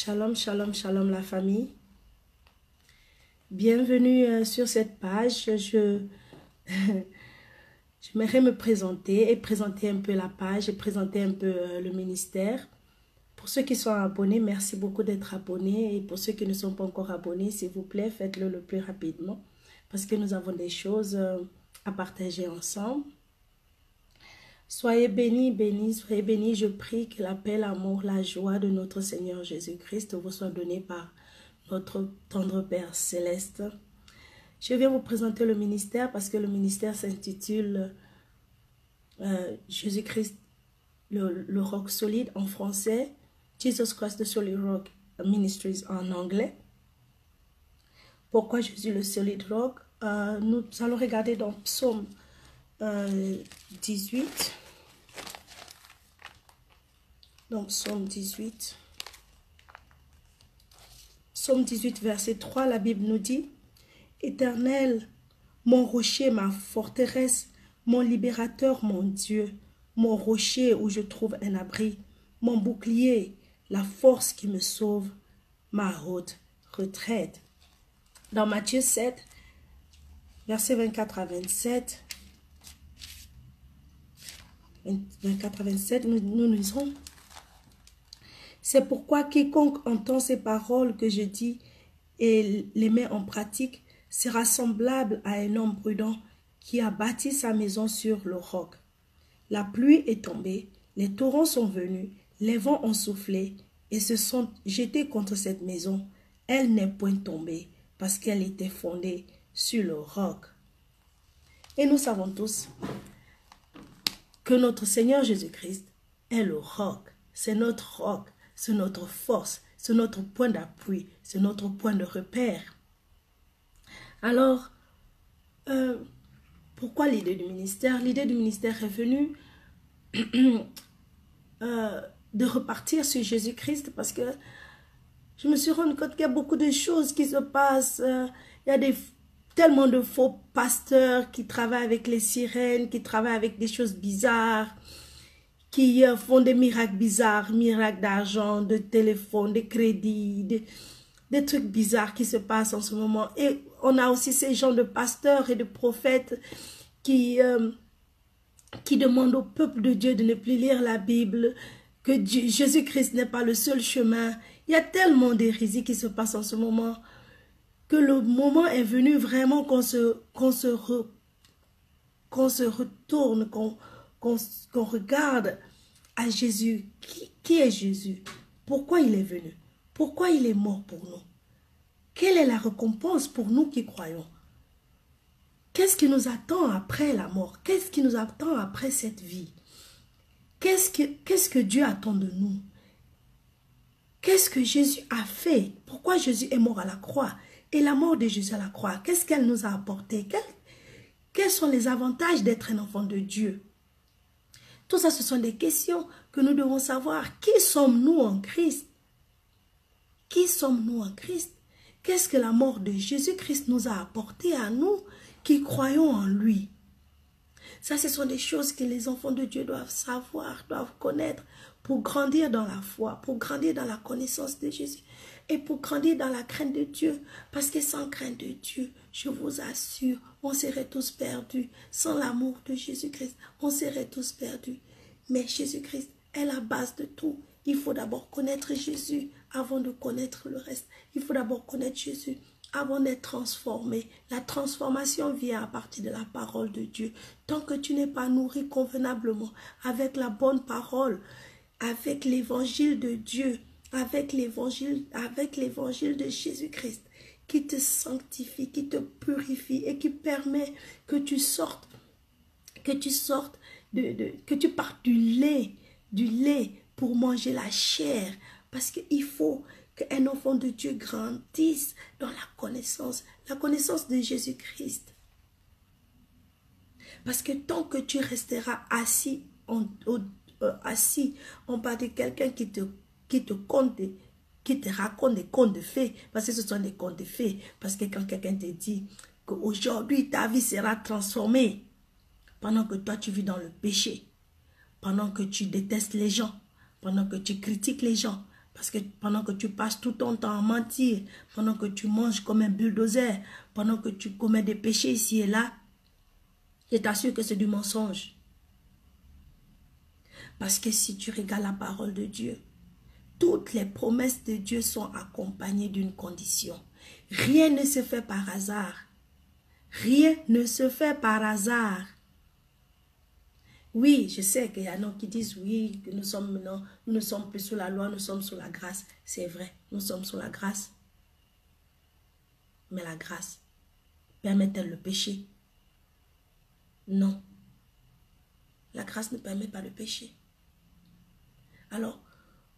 Shalom, shalom, shalom la famille. Bienvenue sur cette page. J'aimerais me présenter et présenter un peu la page et présenter un peu le ministère. Pour ceux qui sont abonnés, merci beaucoup d'être abonnés. Et pour ceux qui ne sont pas encore abonnés, s'il vous plaît, faites-le le plus rapidement. Parce que nous avons des choses à partager ensemble. Soyez bénis, bénis, soyez bénis. Je prie que la paix, l'amour, la joie de notre Seigneur Jésus-Christ vous soit donnée par notre tendre Père Céleste. Je viens vous présenter le ministère parce que le ministère s'intitule Jésus-Christ, le roc solide en français, Jesus Christ the Solid Rock Ministries en anglais. Pourquoi Jésus le solid rock? Nous allons regarder dans Psaume 18. Donc, Psaume 18. Psaume 18, verset 3, la Bible nous dit: Éternel, mon rocher, ma forteresse, mon libérateur, mon Dieu, mon rocher où je trouve un abri, mon bouclier, la force qui me sauve, ma haute retraite. Dans Matthieu 7, versets 24 à 27, 24 à 27, nous lisons: C'est pourquoi quiconque entend ces paroles que je dis et les met en pratique sera semblable à un homme prudent qui a bâti sa maison sur le roc. La pluie est tombée, les torrents sont venus, les vents ont soufflé et se sont jetés contre cette maison. Elle n'est point tombée parce qu'elle était fondée sur le roc. Et nous savons tous que notre Seigneur Jésus-Christ est le roc. C'est notre roc, c'est notre force, c'est notre point d'appui, c'est notre point de repère. Alors, pourquoi l'idée du ministère? L'idée du ministère est venue de repartir sur Jésus-Christ parce que je me suis rendu compte qu'il y a beaucoup de choses qui se passent. Il y a tellement de faux pasteurs qui travaillent avec les sirènes, qui travaillent avec des choses bizarres, qui font des miracles bizarres, miracles d'argent, de téléphone, de crédit, des trucs bizarres qui se passent en ce moment. Et on a aussi ces gens de pasteurs et de prophètes qui demandent au peuple de Dieu de ne plus lire la Bible, que Jésus-Christ n'est pas le seul chemin. Il y a tellement d'hérésies qui se passent en ce moment que le moment est venu vraiment qu'on se retourne, qu'on regarde à Jésus. Qui est Jésus? Pourquoi il est venu? Pourquoi il est mort pour nous? Quelle est la récompense pour nous qui croyons? Qu'est-ce qui nous attend après la mort? Qu'est-ce qui nous attend après cette vie? Qu'est-ce que Dieu attend de nous? Qu'est-ce que Jésus a fait? Pourquoi Jésus est mort à la croix? Et la mort de Jésus à la croix, qu'est-ce qu'elle nous a apporté? Quels sont les avantages d'être un enfant de Dieu? Tout ça, ce sont des questions que nous devons savoir. Qui sommes-nous en Christ? Qui sommes-nous en Christ? Qu'est-ce que la mort de Jésus-Christ nous a apporté à nous qui croyons en lui? Ça, ce sont des choses que les enfants de Dieu doivent savoir, doivent connaître pour grandir dans la foi, pour grandir dans la connaissance de Jésus et pour grandir dans la crainte de Dieu. Parce que sans crainte de Dieu, je vous assure, on serait tous perdus. Sans l'amour de Jésus-Christ, on serait tous perdus. Mais Jésus-Christ est la base de tout. Il faut d'abord connaître Jésus avant de connaître le reste. Il faut d'abord connaître Jésus avant d'être transformé. La transformation vient à partir de la parole de Dieu. Tant que tu n'es pas nourri convenablement avec la bonne parole, avec l'évangile de Dieu, avec l'évangile de Jésus-Christ, qui te sanctifie, qui te purifie et qui permet que tu sortes, que tu partes du lait pour manger la chair. Parce qu'il faut qu'un enfant de Dieu grandisse dans la connaissance de Jésus-Christ. Parce que tant que tu resteras assis en bas de quelqu'un qui te raconte des contes de fées, parce que ce sont des contes de fées, parce que quand quelqu'un te dit qu'aujourd'hui ta vie sera transformée, pendant que toi tu vis dans le péché, pendant que tu détestes les gens, pendant que tu critiques les gens, Parce que pendant que tu passes tout ton temps à mentir, pendant que tu manges comme un bulldozer, pendant que tu commets des péchés ici et là, je t'assure que c'est du mensonge. Parce que si tu regardes la parole de Dieu, toutes les promesses de Dieu sont accompagnées d'une condition. Rien ne se fait par hasard. Rien ne se fait par hasard. Oui, je sais qu'il y en a qui disent oui, que nous ne sommes plus sous la loi, nous sommes sous la grâce. C'est vrai, nous sommes sous la grâce. Mais la grâce, permet-elle le péché? Non. La grâce ne permet pas le péché. Alors,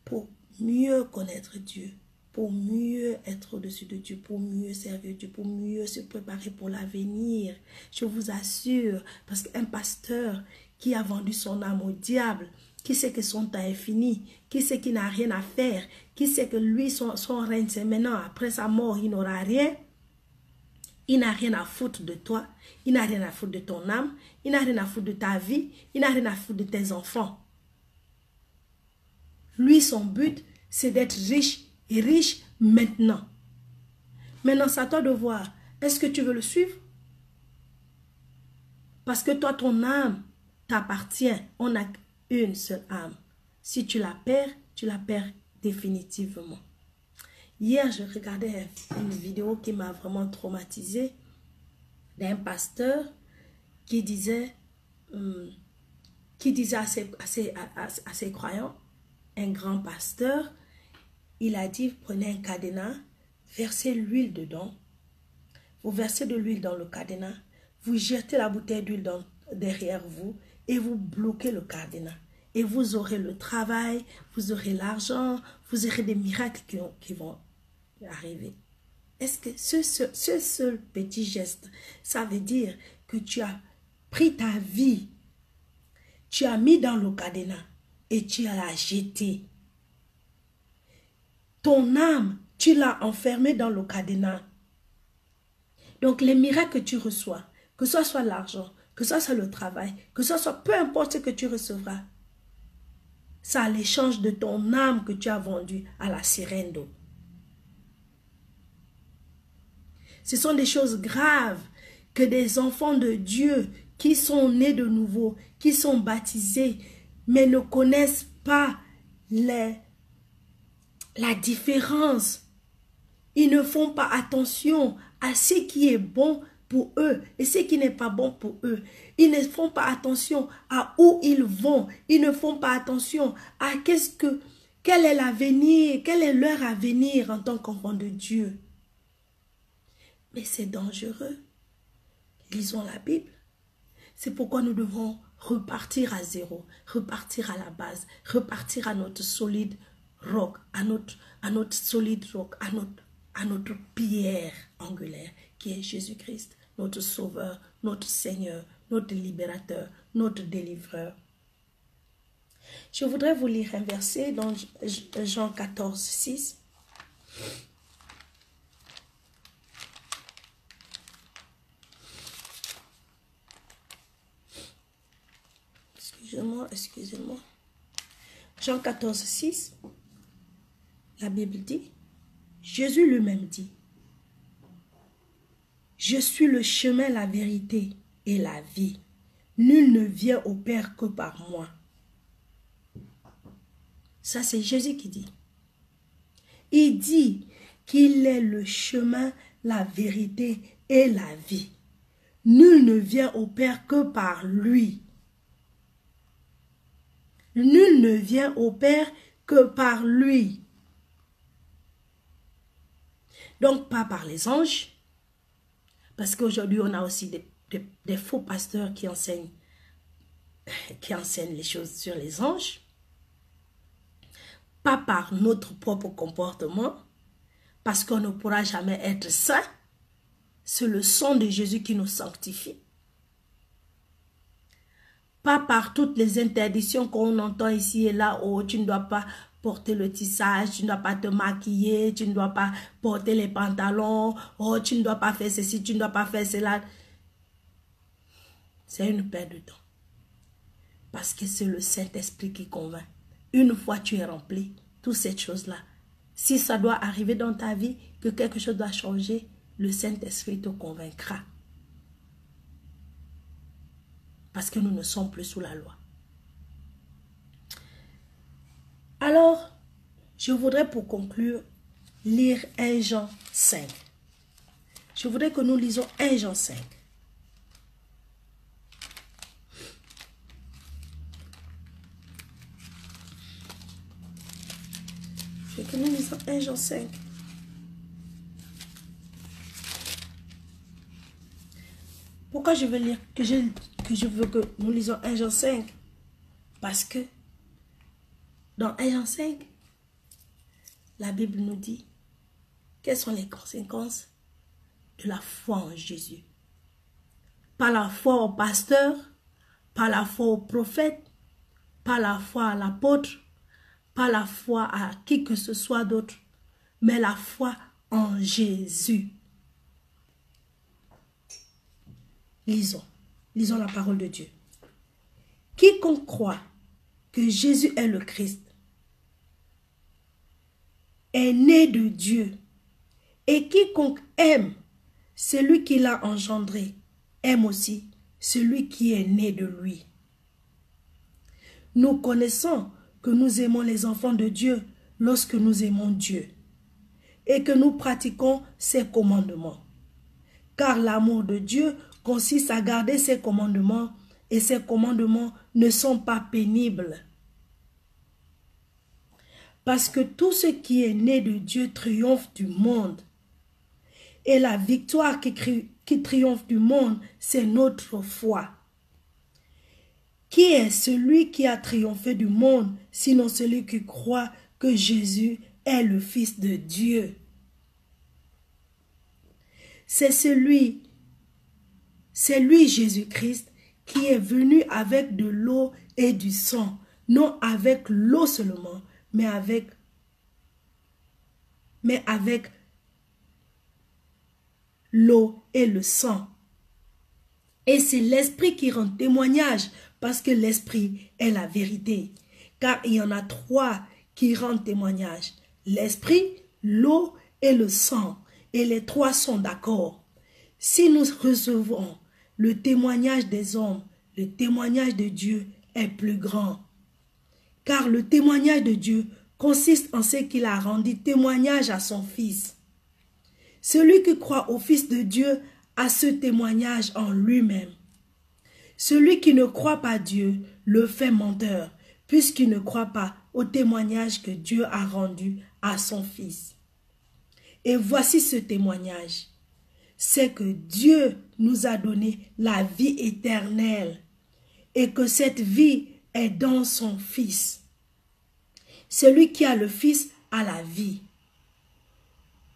pour mieux connaître Dieu, pour mieux être au-dessus de Dieu, pour mieux servir Dieu, pour mieux se préparer pour l'avenir, je vous assure, parce qu'un pasteur qui a vendu son âme au diable, qui sait que son temps est fini, qui sait qu'il n'a rien à faire, qui sait que lui, son règne, c'est maintenant, après sa mort, il n'aura rien, il n'a rien à foutre de toi, il n'a rien à foutre de ton âme, il n'a rien à foutre de ta vie, il n'a rien à foutre de tes enfants. Lui, son but, c'est d'être riche et riche maintenant. Maintenant, c'est à toi de voir. Est-ce que tu veux le suivre? Parce que toi, ton âme t'appartient. On n'a une seule âme. Si tu la perds définitivement. Hier, je regardais une vidéo qui m'a vraiment traumatisée d'un pasteur qui disait à ses croyants, un grand pasteur, il a dit, prenez un cadenas, versez l'huile dedans, vous versez de l'huile dans le cadenas, vous jetez la bouteille d'huile derrière vous et vous bloquez le cadenas. Et vous aurez le travail, vous aurez l'argent, vous aurez des miracles qui vont arriver. Est-ce que ce seul petit geste, ça veut dire que tu as pris ta vie, tu as mis dans le cadenas et tu l'as jeté. Ton âme, tu l'as enfermée dans le cadenas. Donc les miracles que tu reçois, que ce soit l'argent, que ce soit le travail, que ce soit peu importe ce que tu recevras, c'est à l'échange de ton âme que tu as vendue à la sirène d'eau. Ce sont des choses graves que des enfants de Dieu qui sont nés de nouveau, qui sont baptisés, mais ne connaissent pas la différence. Ils ne font pas attention à ce qui est bon pour eux et ce qui n'est pas bon pour eux. Ils ne font pas attention à où ils vont. Ils ne font pas attention à quel est l'avenir, quel est leur avenir en tant qu'enfant de Dieu. Mais c'est dangereux. Lisons la Bible. C'est pourquoi nous devons repartir à zéro, repartir à la base, repartir à notre solide roc, à notre solide roc, à notre pierre angulaire qui est Jésus-Christ, notre Sauveur, notre Seigneur, notre Libérateur, notre Délivreur. Je voudrais vous lire un verset dans Jean 14, 6. Excusez-moi. Jean 14, 6. La Bible dit, Jésus lui-même dit, je suis le chemin, la vérité et la vie. Nul ne vient au Père que par moi. Ça, c'est Jésus qui dit. Il dit qu'il est le chemin, la vérité et la vie. Nul ne vient au Père que par lui. Nul ne vient au Père que par lui. Donc, pas par les anges. Parce qu'aujourd'hui, on a aussi des faux pasteurs qui enseignent les choses sur les anges. Pas par notre propre comportement. Parce qu'on ne pourra jamais être saint. C'est le sang de Jésus qui nous sanctifie. Pas par toutes les interdictions qu'on entend ici et là. Oh, tu ne dois pas porter le tissage, tu ne dois pas te maquiller, tu ne dois pas porter les pantalons. Oh, tu ne dois pas faire ceci, tu ne dois pas faire cela. C'est une perte de temps. Parce que c'est le Saint-Esprit qui convainc. Une fois tu es rempli, toutes ces choses-là. Si ça doit arriver dans ta vie, que quelque chose doit changer, le Saint-Esprit te convaincra. Parce que nous ne sommes plus sous la loi. Alors, je voudrais pour conclure lire 1 Jean 5. Je voudrais que nous lisons 1 Jean 5. Je veux que nous lisons 1 Jean 5. Pourquoi je veux lire que je veux que nous lisons 1 Jean 5? Parce que dans 1 Jean 5, la Bible nous dit quelles sont les conséquences de la foi en Jésus. Pas la foi au pasteur, pas la foi au prophète, pas la foi à l'apôtre, pas la foi à qui que ce soit d'autre, mais la foi en Jésus. Lisons la parole de Dieu. Quiconque croit que Jésus est le Christ est né de Dieu, et quiconque aime celui qui l'a engendré aime aussi celui qui est né de lui. Nous connaissons que nous aimons les enfants de Dieu lorsque nous aimons Dieu et que nous pratiquons ses commandements. Car l'amour de Dieu consiste à garder ses commandements et ses commandements ne sont pas pénibles. Parce que tout ce qui est né de Dieu triomphe du monde. Et la victoire qui triomphe du monde, c'est notre foi. Qui est celui qui a triomphé du monde, sinon celui qui croit que Jésus est le Fils de Dieu? C'est lui Jésus-Christ qui est venu avec de l'eau et du sang, non avec l'eau seulement, mais avec l'eau et le sang. Et c'est l'Esprit qui rend témoignage, parce que l'Esprit est la vérité. Car il y en a 3 qui rendent témoignage: l'Esprit, l'eau et le sang. Et les 3 sont d'accord. Si nous recevons le témoignage des hommes, le témoignage de Dieu est plus grand. Car le témoignage de Dieu consiste en ce qu'il a rendu témoignage à son Fils. Celui qui croit au Fils de Dieu a ce témoignage en lui-même. Celui qui ne croit pas Dieu le fait menteur, puisqu'il ne croit pas au témoignage que Dieu a rendu à son Fils. Et voici ce témoignage: c'est que Dieu nous a donné la vie éternelle et que cette vie est dans son Fils. Celui qui a le Fils a la vie.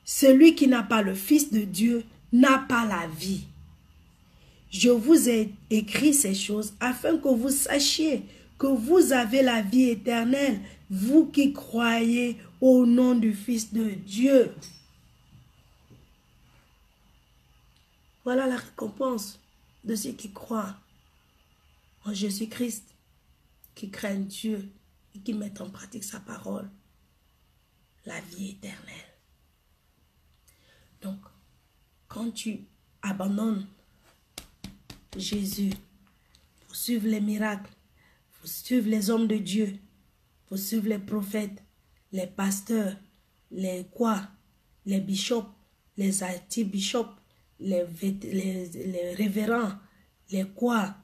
Celui qui n'a pas le Fils de Dieu n'a pas la vie. Je vous ai écrit ces choses afin que vous sachiez que vous avez la vie éternelle, vous qui croyez au nom du Fils de Dieu. Voilà la récompense de ceux qui croient en Jésus-Christ, qui craignent Dieu et qui mettent en pratique sa parole. La vie éternelle. Donc, quand tu abandonnes Jésus pour suivre les miracles, pour suivre les hommes de Dieu, pour suivre les prophètes, les pasteurs, les bishops, les archibishops, les révérends, les quoi,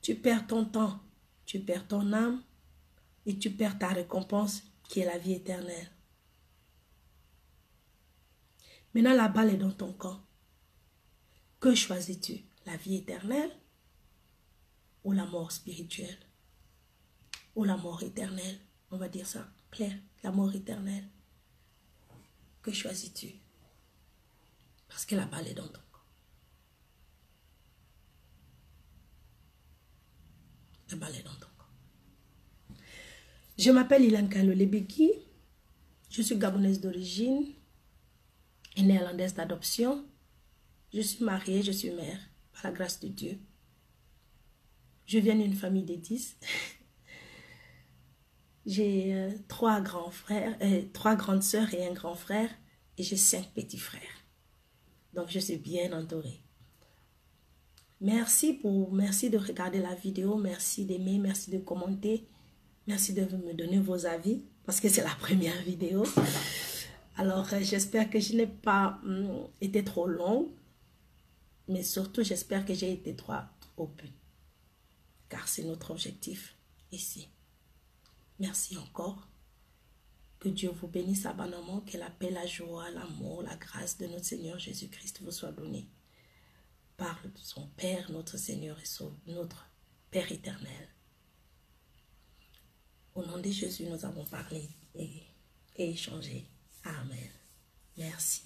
tu perds ton temps, tu perds ton âme et tu perds ta récompense qui est la vie éternelle. Maintenant, la balle est dans ton camp. Que choisis-tu? La vie éternelle ou la mort spirituelle? Ou la mort éternelle? On va dire ça clair, la mort éternelle. Que choisis-tu? Parce que la balle est dans ton camp. La balle est dans ton camp. Je m'appelle Ilan Kalolebeki. Je suis gabonaise d'origine et néerlandaise d'adoption. Je suis mariée, je suis mère, par la grâce de Dieu. Je viens d'une famille de 10. J'ai 3 grands frères, 3 grandes sœurs et un grand frère. Et j'ai 5 petits frères. Donc, je suis bien entourée. Merci de regarder la vidéo. Merci d'aimer, merci de commenter. Merci de me donner vos avis. Parce que c'est la première vidéo. Alors, j'espère que je n'ai pas été trop longue. Mais surtout, j'espère que j'ai été droit au but. Car c'est notre objectif ici. Merci encore. Que Dieu vous bénisse abondamment. Que la paix, la joie, l'amour, la grâce de notre Seigneur Jésus-Christ vous soit donnée. Par son Père, notre Seigneur et notre Père éternel. Au nom de Jésus, nous avons parlé et échangé. Amen. Merci.